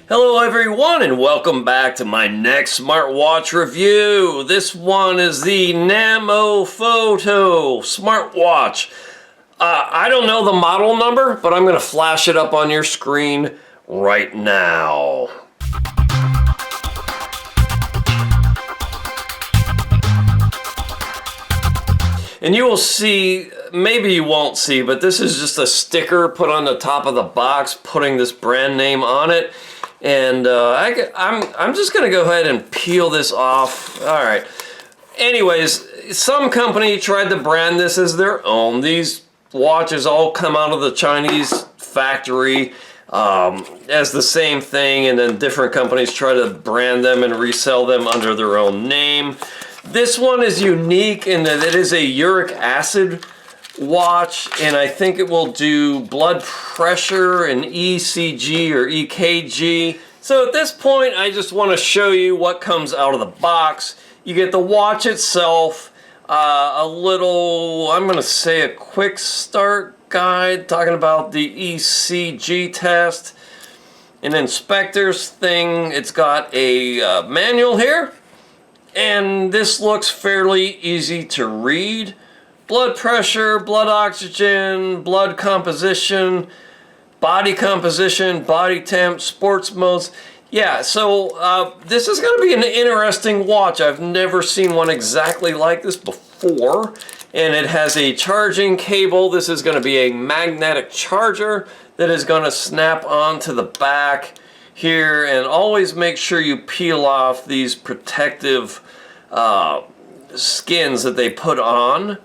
Hello everyone and welcome back to my next smartwatch review. This one is the Photo Smartwatch. I don't know the model number, but I'm going to flash it up on your screen right now. And you will see, maybe you won't see, but this is just a sticker put on the top of the box putting this brand name on it. And I'm just going to go ahead and peel this off. All right. Anyways, some company tried to brand this as their own. These watches all come out of the Chinese factory as the same thing, and then different companies try to brand them and resell them under their own name. This one is unique in that it is a uric acid watch, and I think it will do blood pressure and ECG or EKG. So at this point, I just want to show you what comes out of the box. You get the watch itself, a little, I'm going to say a quick start guide talking about the ECG test, an inspector's thing. It's got a manual here, and this looks fairly easy to read. Blood pressure, blood oxygen, blood composition, body temp, sports modes. Yeah, so this is going to be an interesting watch. I've never seen one exactly like this before. And it has a charging cable. This is going to be a magnetic charger that is going to snap onto the back here. And always make sure you peel off these protective skins that they put on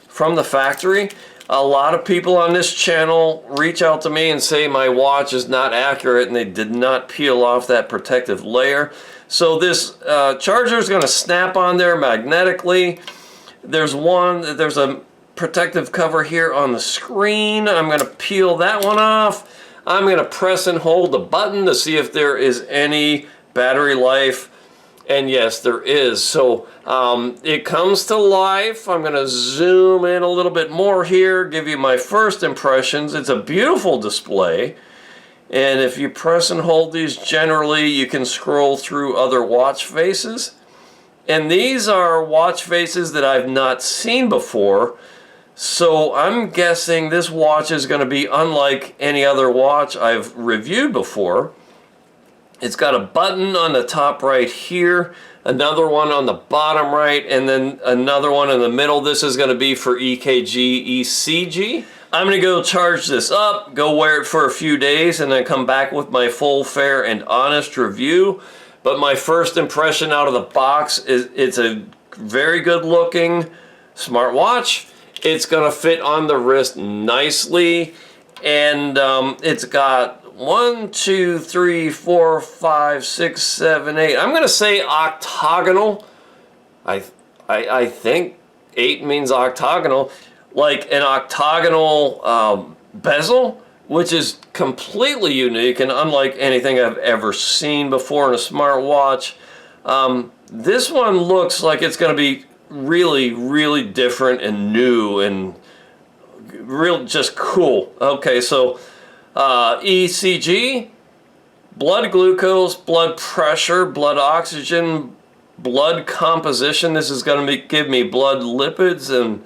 from the factory. A lot of people on this channel reach out to me and say my watch is not accurate and they did not peel off that protective layer. So this charger is going to snap on there magnetically. There's a protective cover here on the screen. I'm going to peel that one off. I'm going to press and hold the button to see if there is any battery life. And yes, there is. So it comes to life. I'm going to zoom in a little bit more here, give you my first impressions. It's a beautiful display. And if you press and hold these, generally you can scroll through other watch faces. And these are watch faces that I've not seen before. So I'm guessing this watch is going to be unlike any other watch I've reviewed before. It's got a button on the top right here, another one on the bottom right, and then another one in the middle. This is going to be for EKG, ECG. I'm going to go charge this up, go wear it for a few days, and then come back with my full, fair, and honest review. But my first impression out of the box is it's a very good looking smartwatch. It's going to fit on the wrist nicely, and it's got 1, 2, 3, 4, 5, 6, 7, 8. I'm going to say octagonal. I think 8 means octagonal. Like an octagonal bezel, which is completely unique and unlike anything I've ever seen before in a smartwatch. This one looks like it's going to be really, really different and new and real, just cool. Okay, so ECG, blood glucose, blood pressure, blood oxygen, blood composition. This is going to give me blood lipids and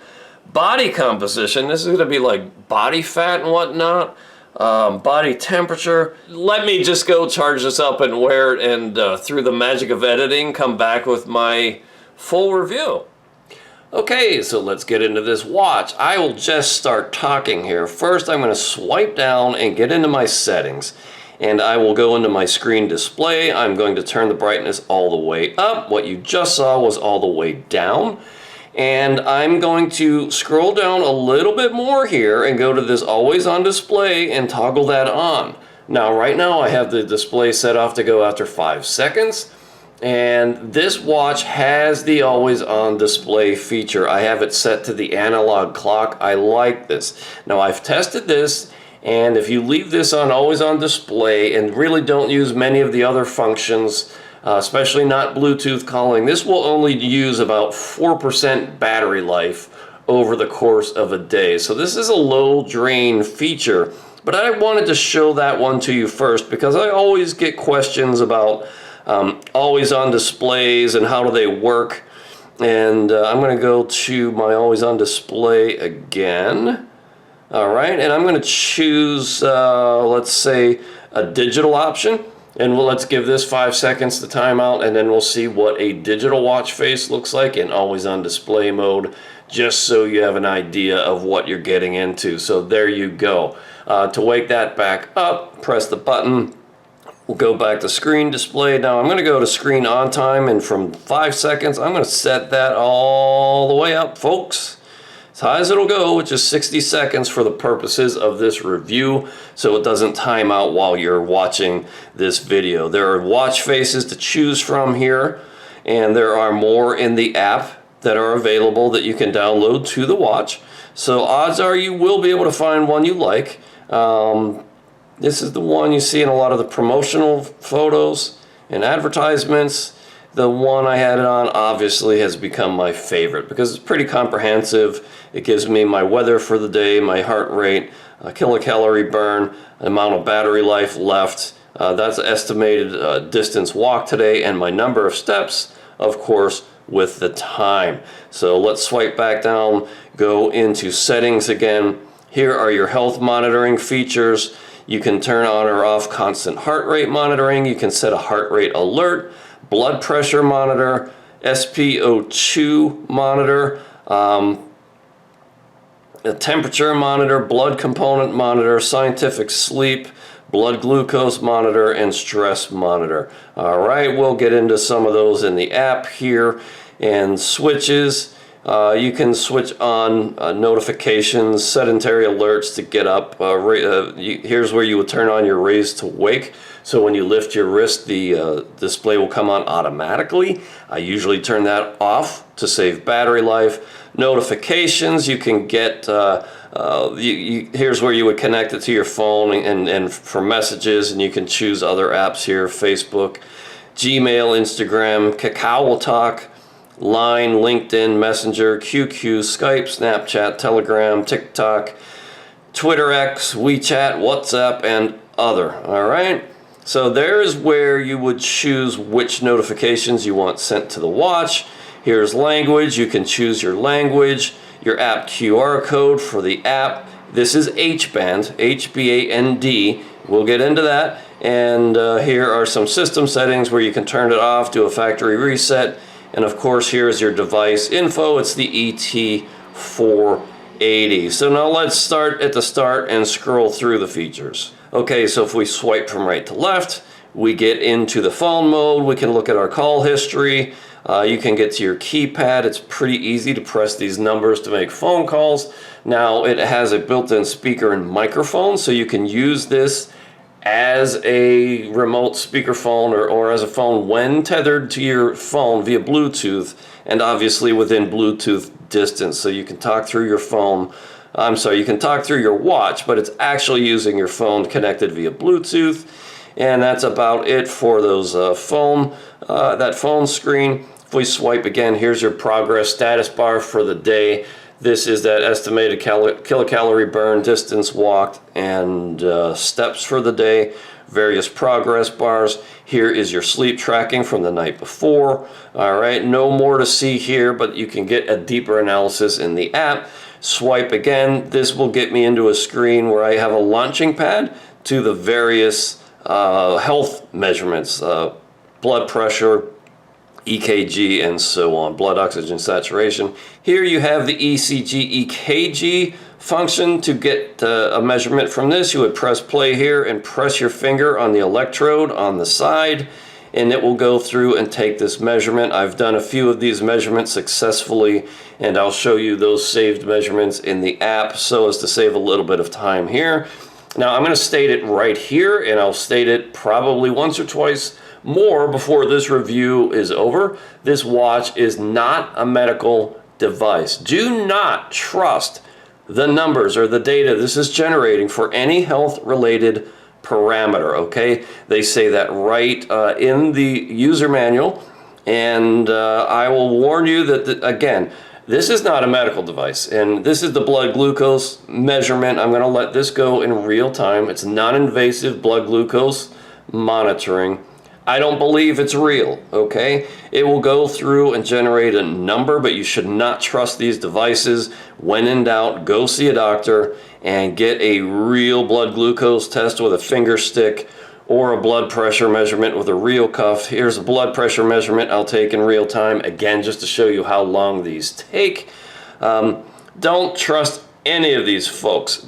body composition. This is going to be like body fat and whatnot. Body temperature. Let me just go charge this up and wear it, and through the magic of editing, come back with my full review. Okay, so let's get into this watch. I will just start talking here. First, I'm going to swipe down and get into my settings. And I will go into my screen display. I'm going to turn the brightness all the way up. What you just saw was all the way down. And I'm going to scroll down a little bit more here and go to this always on display and toggle that on. Now, right now I have the display set off to go after 5 seconds. And this watch has the always on display feature. I have it set to the analog clock. I like this. Now I've tested this, and if you leave this on always on display and really don't use many of the other functions, especially not Bluetooth calling, this will only use about 4% battery life over the course of a day. So this is a low drain feature. But I wanted to show that one to you first because I always get questions about always on displays and how do they work. And I'm going to go to my always on display again. All right, and I'm going to choose, let's say, a digital option. And let's give this 5 seconds to time out, and then we'll see what a digital watch face looks like in always on display mode, just so you have an idea of what you're getting into. So there you go. To wake that back up, press the button. We'll go back to screen display. Now I'm going to go to screen on time, and from 5 seconds, I'm going to set that all the way up, folks. As high as it'll go, which is 60 seconds for the purposes of this review, so it doesn't time out while you're watching this video. There are watch faces to choose from here, and there are more in the app that are available that you can download to the watch. So odds are you will be able to find one you like. This is the one you see in a lot of the promotional photos and advertisements. The one I had it on obviously has become my favorite because it's pretty comprehensive. It gives me my weather for the day, my heart rate, kilocalorie burn, amount of battery life left. That's estimated distance walked today, and my number of steps, of course, with the time. So let's swipe back down, go into settings again. Here are your health monitoring features. You can turn on or off constant heart rate monitoring. You can set a heart rate alert, blood pressure monitor, SPO2 monitor, a temperature monitor, blood component monitor, scientific sleep, blood glucose monitor, and stress monitor. All right, we'll get into some of those in the app here. And switches, you can switch on notifications, sedentary alerts to get up. Here's where you would turn on your raise to wake. So when you lift your wrist, the display will come on automatically. I usually turn that off to save battery life. Notifications, you can get, here's where you would connect it to your phone and for messages, and you can choose other apps here, Facebook, Gmail, Instagram, Kakao Talk, Line, LinkedIn, Messenger, QQ, Skype, Snapchat, Telegram, TikTok, Twitter X, WeChat, WhatsApp, and other. All right. So there's where you would choose which notifications you want sent to the watch. Here's language. You can choose your language, your app QR code for the app. This is Hband, H-B-A-N-D. We'll get into that. And here are some system settings where you can turn it off, do a factory reset. And of course, here's your device info. It's the ET480. So now let's start at the start and scroll through the features. Okay, so if we swipe from right to left, we get into the phone mode. We can look at our call history. You can get to your keypad. It's pretty easy to press these numbers to make phone calls. Now it has a built-in speaker and microphone, so you can use this as a remote speakerphone or as a phone when tethered to your phone via Bluetooth, and obviously within Bluetooth distance. So you can talk through your phone. You can talk through your watch, but it's actually using your phone connected via Bluetooth. And that's about it for those that phone screen. If we swipe again, here's your progress status bar for the day. This is that estimated kilocalorie burn, distance walked, and steps for the day. Various progress bars. Here is your sleep tracking from the night before. All right, no more to see here, but you can get a deeper analysis in the app. Swipe again. This will get me into a screen where I have a launching pad to the various health measurements, blood pressure, EKG, and so on, blood oxygen saturation. Here you have the ECG, EKG function. To get a measurement from this, you would press play here and press your finger on the electrode on the side, and it will go through and take this measurement. I've done a few of these measurements successfully, and I'll show you those saved measurements in the app so as to save a little bit of time here. Now I'm going to state it right here, and I'll state it probably once or twice more before this review is over. This watch is not a medical device. Do not trust the numbers or the data this is generating for any health-related parameter, okay? They say that right in the user manual, and I will warn you that, again, This is not a medical device, and this is the blood glucose measurement. I'm going to let this go in real time. It's non-invasive blood glucose monitoring. I don't believe it's real, okay? It will go through and generate a number, but you should not trust these devices. When in doubt, go see a doctor and get a real blood glucose test with a finger stick, or a blood pressure measurement with a real cuff. Here's a blood pressure measurement I'll take in real time, again, just to show you how long these take. Don't trust any of these folks.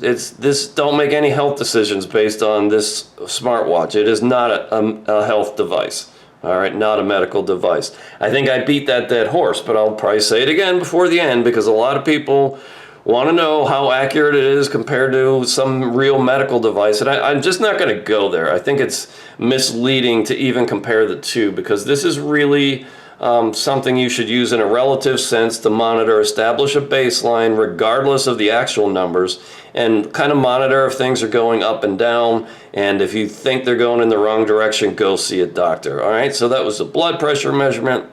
Don't make any health decisions based on this smartwatch. It is not a health device. All right, not a medical device. I think I beat that dead horse, but I'll probably say it again before the end, because a lot of people want to know how accurate it is compared to some real medical device, and I'm just not going to go there. I think it's misleading to even compare the two, because this is really something you should use in a relative sense to monitor, establish a baseline regardless of the actual numbers, and kind of monitor if things are going up and down, and if you think they're going in the wrong direction, go see a doctor. All right, so that was the blood pressure measurement.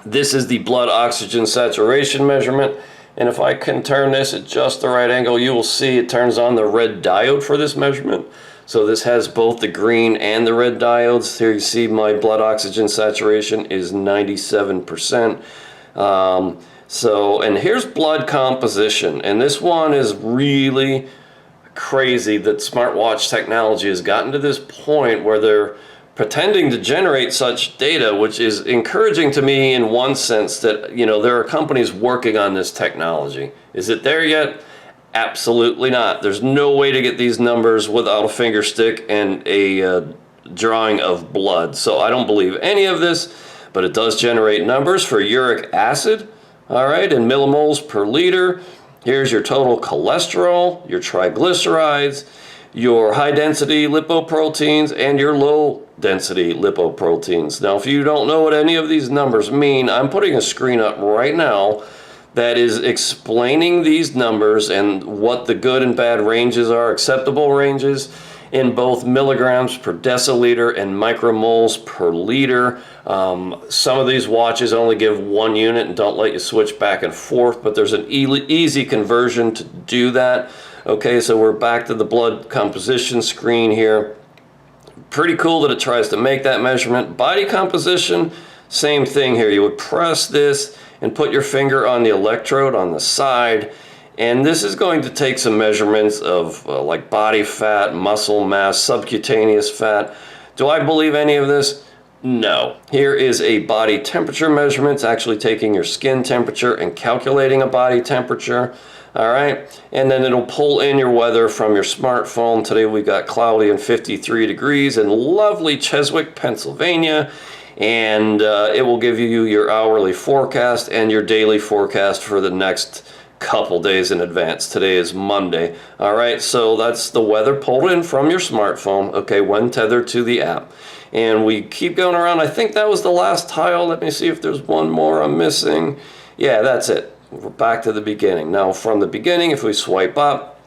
This is the blood oxygen saturation measurement. And if I can turn this at just the right angle, you will see it turns on the red diode for this measurement. So this has both the green and the red diodes. Here you see my blood oxygen saturation is 97%. And here's blood composition. And this one is really crazy that smartwatch technology has gotten to this point where they're pretending to generate such data, which is encouraging to me in one sense that, you know, there are companies working on this technology. Is it there yet? Absolutely not. There's no way to get these numbers without a finger stick and a drawing of blood. So I don't believe any of this, but it does generate numbers for uric acid, all right, in millimoles per liter. Here's your total cholesterol, your triglycerides, your high-density lipoproteins, and your low-density lipoproteins. Now, if you don't know what any of these numbers mean, I'm putting a screen up right now that is explaining these numbers and what the good and bad ranges are, acceptable ranges, in both milligrams per deciliter and micromoles per liter. Some of these watches only give 1 unit and don't let you switch back and forth, but there's an easy conversion to do that. Okay, so we're back to the blood composition screen here. Pretty cool that it tries to make that measurement. Body composition, same thing here. You would press this and put your finger on the electrode on the side, and this is going to take some measurements of like body fat, muscle mass, subcutaneous fat. Do I believe any of this? No. Here is a body temperature measurement. It's actually taking your skin temperature and calculating a body temperature. All right, and then it'll pull in your weather from your smartphone. Today we got cloudy and 53 degrees in lovely Cheswick, Pennsylvania, and it will give you your hourly forecast and your daily forecast for the next couple days in advance. Today is Monday. All right, so that's the weather pulled in from your smartphone, okay, when tethered to the app. And we keep going around. I think that was the last tile. Let me see if there's one more I'm missing. Yeah, that's it. We're back to the beginning. Now, from the beginning, if we swipe up,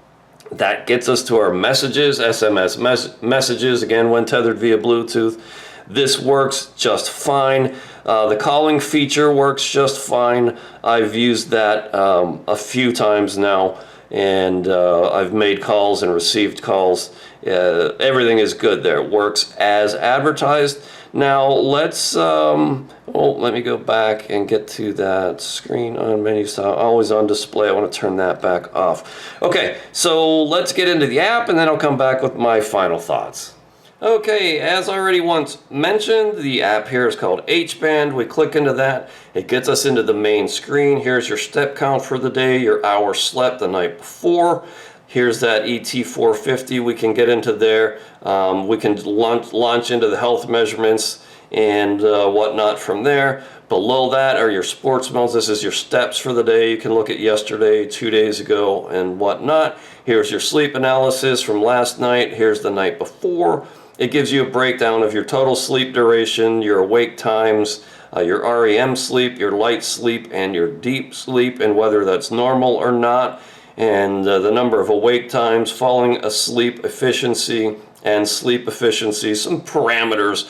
that gets us to our messages, SMS messages, again, when tethered via Bluetooth. This works just fine. The calling feature works just fine. I've used that a few times now, and I've made calls and received calls. Everything is good there. It works as advertised. Now let's, let me go back and get to that screen on menu style, always on display. I want to turn that back off. Okay, so let's get into the app and then I'll come back with my final thoughts. Okay, as already once mentioned, the app here is called Hband. We click into that. It gets us into the main screen. Here's your step count for the day, your hours slept the night before. Here's that ET480. We can get into there. We can launch into the health measurements and whatnot from there. Below that are your sports modes. This is your steps for the day. You can look at yesterday, 2 days ago, and whatnot. Here's your sleep analysis from last night. Here's the night before. It gives you a breakdown of your total sleep duration, your awake times, your REM sleep, your light sleep, and your deep sleep, and whether that's normal or not, and the number of awake times, falling asleep efficiency, and sleep efficiency, some parameters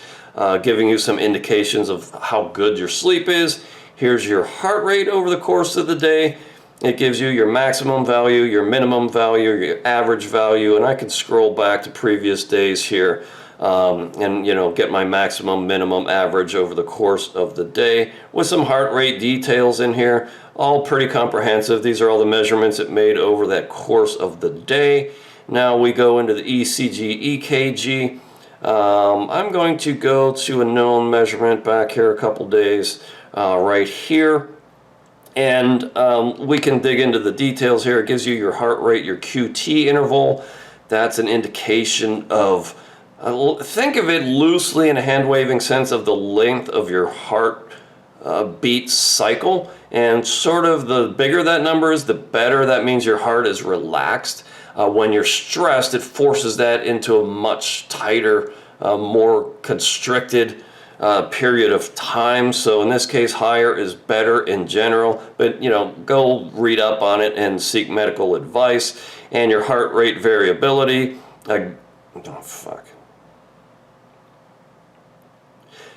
giving you some indications of how good your sleep is. Here's your heart rate over the course of the day. It gives you your maximum value, your minimum value, your average value, and I can scroll back to previous days here and get my maximum, minimum, average over the course of the day with some heart rate details in here. All pretty comprehensive. These are all the measurements it made over that course of the day. Now we go into the ECG, EKG. I'm going to go to a known measurement back here a couple days right here. And we can dig into the details here. It gives you your heart rate, your QT interval. That's an indication of, think of it loosely in a hand-waving sense of the length of your heart beat cycle. And sort of the bigger that number is, the better. That means your heart is relaxed. When you're stressed, it forces that into a much tighter, more constricted period of time. So in this case, higher is better in general, but go read up on it and seek medical advice. And your heart rate variability,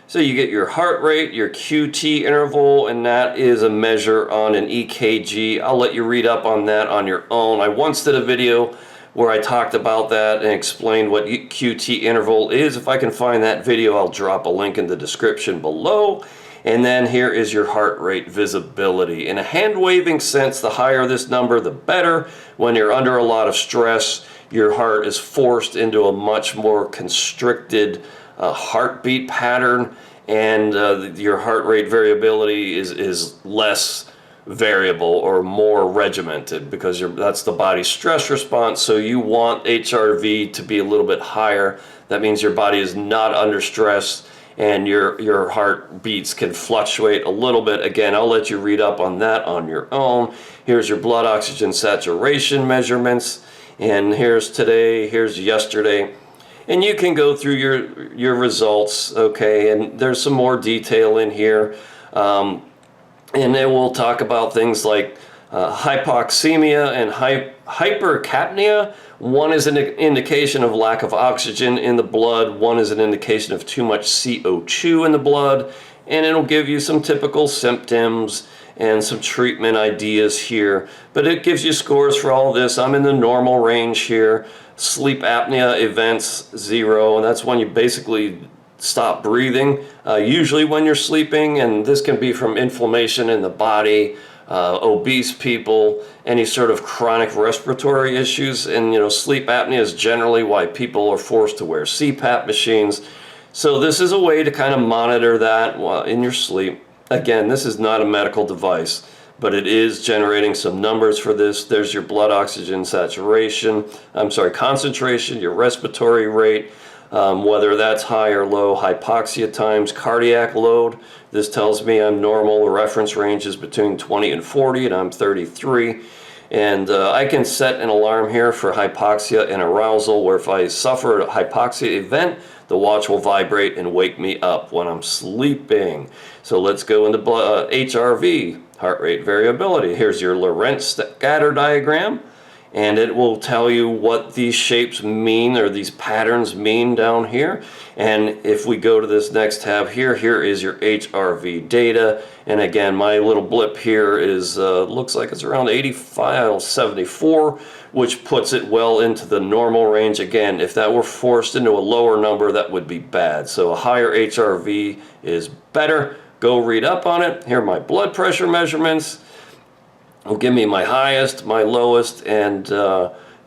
so you get your heart rate, your QT interval, and that is a measure on an EKG. I'll let you read up on that on your own. I once did a video where I talked about that and explained what QT interval is. If I can find that video, I'll drop a link in the description below. And then here is your heart rate visibility. In a hand-waving sense, the higher this number, the better. When you're under a lot of stress, your heart is forced into a much more constricted heartbeat pattern, and your heart rate variability is less variable or more regimented, because that's the body's stress response. So you want HRV to be a little bit higher. That means your body is not under stress, and your heartbeats can fluctuate a little bit. Again, I'll let you read up on that on your own. Here's your blood oxygen saturation measurements, and here's today, here's yesterday. And you can go through your results, okay, and there's some more detail in here. And then we'll talk about things like hypoxemia and hypercapnia. One is an indication of lack of oxygen in the blood. One is an indication of too much CO2 in the blood. And it'll give you some typical symptoms and some treatment ideas here. But it gives you scores for all this. I'm in the normal range here. Sleep apnea events 0, and that's when you basically stop breathing, usually when you're sleeping, and this can be from inflammation in the body, obese people, any sort of chronic respiratory issues, and sleep apnea is generally why people are forced to wear CPAP machines. So this is a way to kind of monitor that in your sleep. Again, this is not a medical device, but it is generating some numbers for this. There's your blood oxygen concentration, your respiratory rate, whether that's high or low, hypoxia times, cardiac load. This tells me I'm normal. The reference range is between 20 and 40, and I'm 33. And I can set an alarm here for hypoxia and arousal, where if I suffer a hypoxia event, the watch will vibrate and wake me up when I'm sleeping. So let's go into HRV, heart rate variability. Here's your Lorentz scatter diagram, and it will tell you what these shapes mean, or these patterns mean down here. And if we go to this next tab here, here is your HRV data. And again, my little blip here is looks like it's around 85, 74, which puts it well into the normal range. Again, if that were forced into a lower number, that would be bad. So a higher HRV is better. Go read up on it. Here are my blood pressure measurements. Will give me my highest, my lowest, and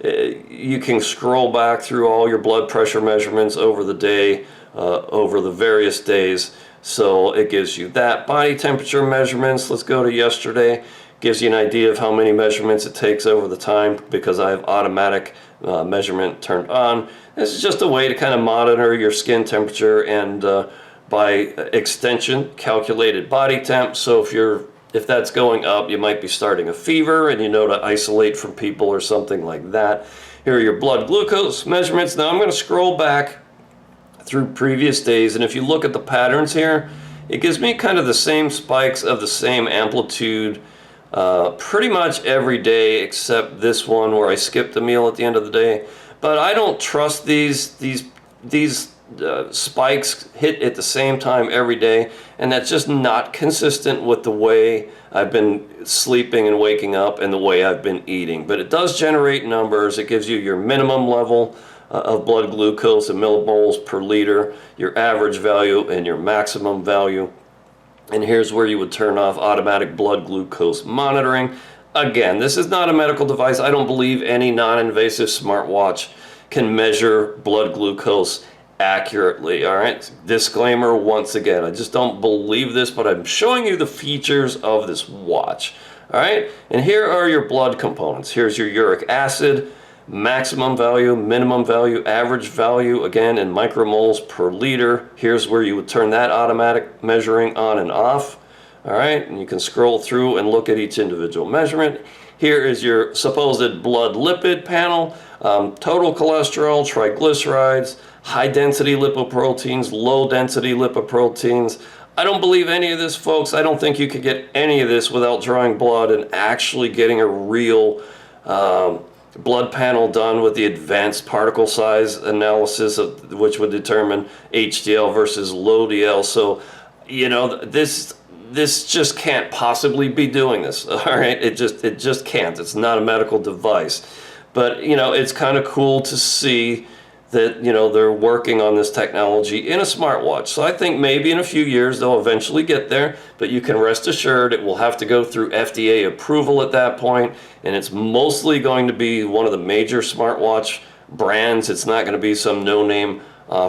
you can scroll back through all your blood pressure measurements over the day, over the various days. So it gives you that. Body temperature measurements, let's go to yesterday. Gives you an idea of how many measurements it takes over the time, because I have automatic measurement turned on. This is just a way to kind of monitor your skin temperature, and by extension, calculated body temp. So if that's going up, you might be starting a fever, and to isolate from people or something like that. Here are your blood glucose measurements. Now I'm going to scroll back through previous days, and if you look at the patterns here, it gives me kind of the same spikes of the same amplitude pretty much every day, except this one where I skipped a meal at the end of the day. But I don't trust these spikes hit at the same time every day, and that's just not consistent with the way I've been sleeping and waking up and the way I've been eating. But it does generate numbers. It gives you your minimum level of blood glucose in millimoles per liter, your average value, and your maximum value. And here's where you would turn off automatic blood glucose monitoring. Again, this is not a medical device. I don't believe any non-invasive smartwatch can measure blood glucose accurately. All right, disclaimer once again, I just don't believe this, but I'm showing you the features of this watch. All right, and here are your blood components. Here's your uric acid, maximum value, minimum value, average value, again in micromoles per liter. Here's where you would turn that automatic measuring on and off. All right, and you can scroll through and look at each individual measurement. Here is your supposed blood lipid panel, total cholesterol, triglycerides, high density lipoproteins, low density lipoproteins. I don't believe any of this, folks. I don't think you could get any of this without drawing blood and actually getting a real blood panel done with the advanced particle size analysis, which would determine HDL versus low DL. So, you know, this just can't possibly be doing this. All right, it just can't. It's not a medical device. But, you know, it's kind of cool to see that, you know, they're working on this technology in a smartwatch. So I think maybe in a few years they'll eventually get there, but you can rest assured it will have to go through FDA approval at that point, and it's mostly going to be one of the major smartwatch brands. It's not going to be some no-name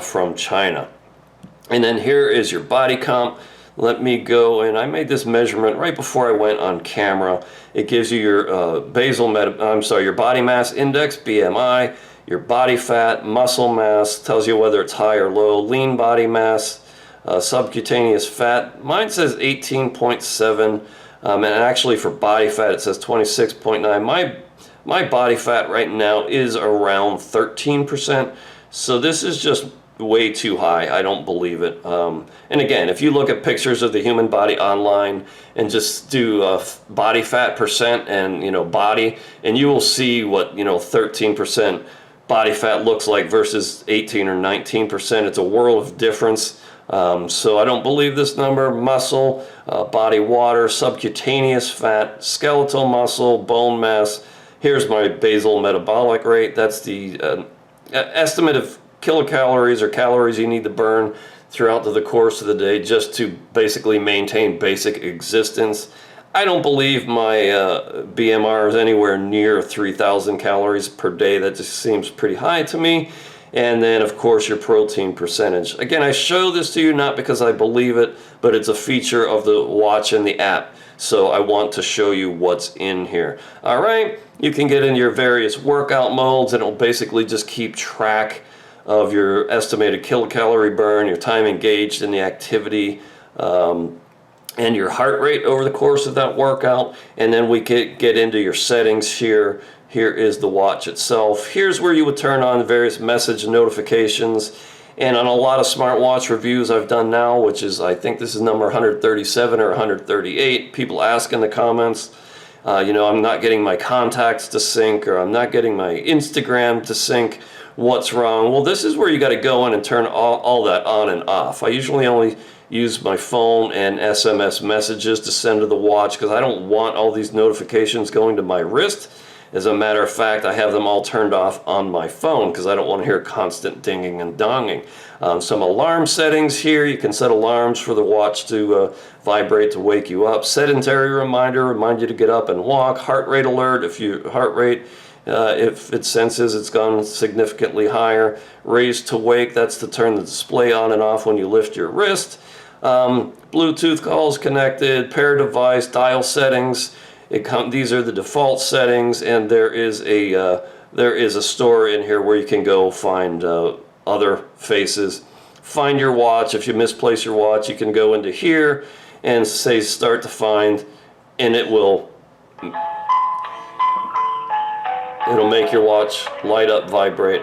from China. And then here is your body comp. Let me go, and I made this measurement right before I went on camera. It gives you your your body mass index, BMI, your body fat, muscle mass, tells you whether it's high or low, lean body mass, subcutaneous fat. Mine says 18.7, and actually for body fat it says 26.9. My body fat right now is around 13%, so this is just way too high. I don't believe it. And again, if you look at pictures of the human body online and just do body fat percent and, you know, body, and you will see what, you know, 13% body fat looks like versus 18 or 19%. It's a world of difference. So I don't believe this number. Muscle, body water, subcutaneous fat, skeletal muscle, bone mass. Here's my basal metabolic rate. That's the estimate of kilocalories or calories you need to burn throughout the course of the day just to basically maintain basic existence. I don't believe my BMR is anywhere near 3,000 calories per day. That just seems pretty high to me. And then, of course, your protein percentage. Again, I show this to you not because I believe it, but it's a feature of the watch and the app. So I want to show you what's in here. All right, you can get into your various workout modes, and it'll basically just keep track of your estimated kilocalorie burn, your time engaged in the activity, and your heart rate over the course of that workout. And then we get into your settings here. Here is the watch itself. Here's where you would turn on the various message notifications. And on a lot of smartwatch reviews I've done now, which is, I think this is number 137 or 138, people ask in the comments, you know, I'm not getting my contacts to sync, or I'm not getting my Instagram to sync. What's wrong? Well, this is where you got to go in and turn all that on and off. I usually only use my phone and SMS messages to send to the watch because I don't want all these notifications going to my wrist. As a matter of fact, I have them all turned off on my phone because I don't want to hear constant dinging and donging. Some alarm settings here. You can set alarms for the watch to vibrate to wake you up. Sedentary reminder, remind you to get up and walk. Heart rate alert if your heart rate, if it senses it's gone significantly higher. Raise to wake, that's to turn the display on and off when you lift your wrist. Bluetooth calls connected, pair device, dial settings. These are the default settings, and there is a store in here where you can go find other faces. Find your watch. If you misplace your watch, you can go into here and say start to find, and it'll make your watch light up, vibrate,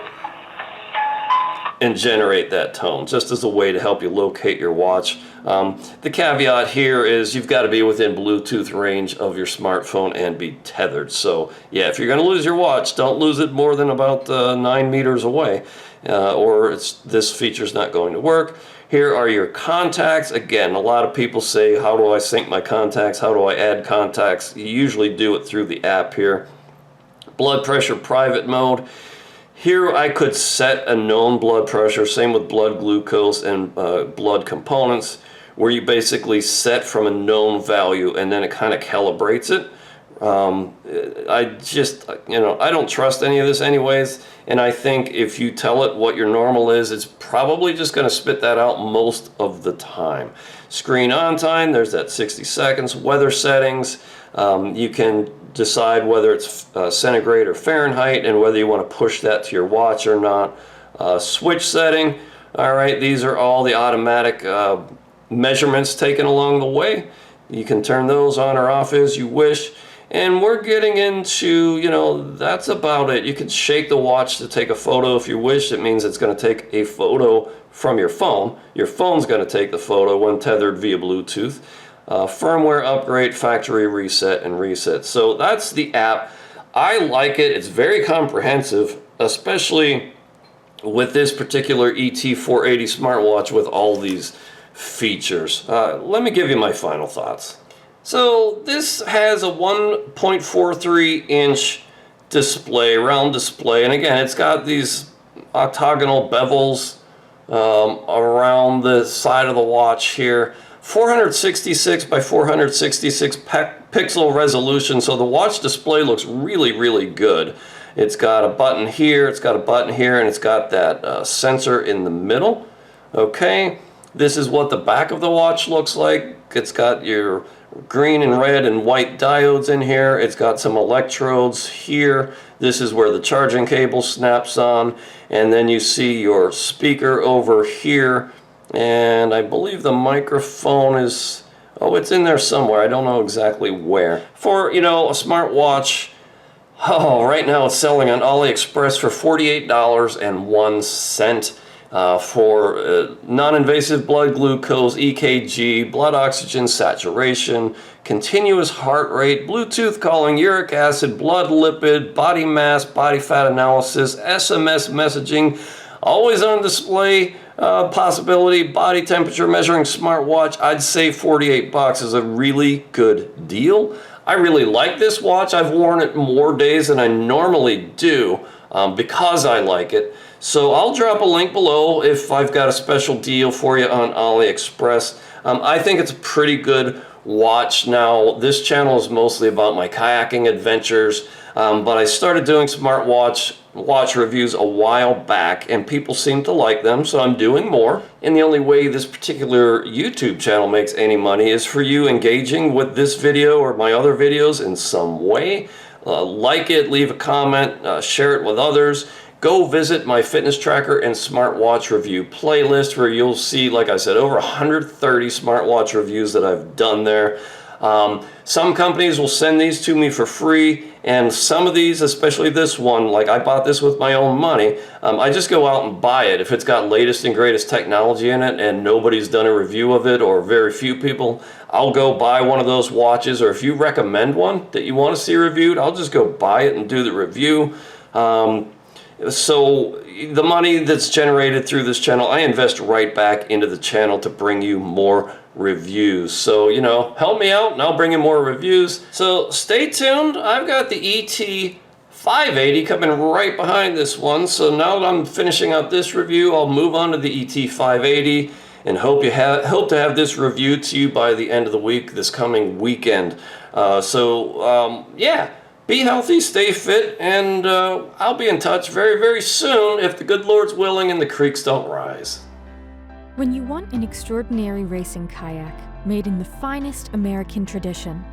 and generate that tone, just as a way to help you locate your watch. The caveat here is you've got to be within Bluetooth range of your smartphone and be tethered. So yeah, if you're going to lose your watch, don't lose it more than about 9 meters away. or this feature's not going to work. Here are your contacts. Again, a lot of people say, how do I sync my contacts? How do I add contacts? You usually do it through the app here. Blood pressure private mode. Here I could set a known blood pressure, same with blood glucose and blood components, where you basically set from a known value and then it kind of calibrates it. I just, I don't trust any of this anyways, and I think if you tell it what your normal is, it's probably just going to spit that out most of the time. Screen on time, there's that 60 seconds. Weather settings, you can decide whether it's centigrade or Fahrenheit and whether you want to push that to your watch or not. Switch setting, all right, these are all the automatic measurements taken along the way. You can turn those on or off as you wish. And we're getting into, that's about it. You can shake the watch to take a photo if you wish. It means it's going to take a photo from your phone. Your phone's going to take the photo when tethered via Bluetooth. Firmware upgrade, factory reset, and reset. So that's the app. I like it. It's very comprehensive, especially with this particular ET480 smartwatch with all these features. Let me give you my final thoughts. So this has a 1.43 inch display, round display, and again it's got these octagonal bevels around the side of the watch here. 466 by 466 pixel resolution, so the watch display looks really good. It's got a button here, it's got a button here, and it's got that sensor in the middle. Okay, this is what the back of the watch looks like. It's got your green and red and white diodes in here. It's got some electrodes here. This is where the charging cable snaps on, and then you see your speaker over here, and I believe the microphone is, it's in there somewhere. I don't know exactly where. For, a smartwatch, right now it's selling on AliExpress for $48.01. For non-invasive blood glucose, EKG, blood oxygen saturation, continuous heart rate, Bluetooth calling, uric acid, blood lipid, body mass, body fat analysis, SMS messaging, always on display possibility, body temperature measuring smartwatch. I'd say 48 bucks is a really good deal. I really like this watch. I've worn it more days than I normally do because I like it. So I'll drop a link below if I've got a special deal for you on AliExpress. I think it's a pretty good watch. Now, this channel is mostly about my kayaking adventures, but I started doing smartwatch reviews a while back, and people seem to like them, so I'm doing more. And the only way this particular YouTube channel makes any money is for you engaging with this video or my other videos in some way. Like it, leave a comment, share it with others. Go visit my fitness tracker and smartwatch review playlist where you'll see, like I said, over 130 smartwatch reviews that I've done there. Some companies will send these to me for free, and some of these, especially this one, like I bought this with my own money, I just go out and buy it. If it's got latest and greatest technology in it and nobody's done a review of it, or very few people, I'll go buy one of those watches. Or if you recommend one that you want to see reviewed, I'll just go buy it and do the review. So the money that's generated through this channel, I invest right back into the channel to bring you more reviews. So, help me out and I'll bring you more reviews. So stay tuned. I've got the ET580 coming right behind this one. So now that I'm finishing up this review, I'll move on to the ET580 and hope to have this reviewed to you by the end of the week, this coming weekend. Yeah. Be healthy, stay fit, and I'll be in touch very soon if the good Lord's willing and the creeks don't rise. When you want an extraordinary racing kayak made in the finest American tradition,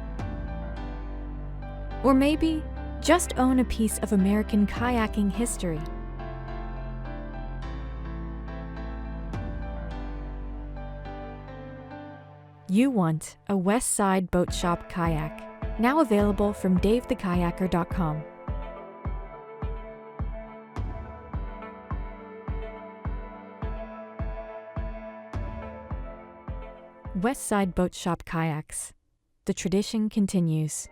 or maybe just own a piece of American kayaking history, you want a West Side Boat Shop kayak. Now available from DaveTheKayaker.com. West Side Boat Shop Kayaks. The tradition continues.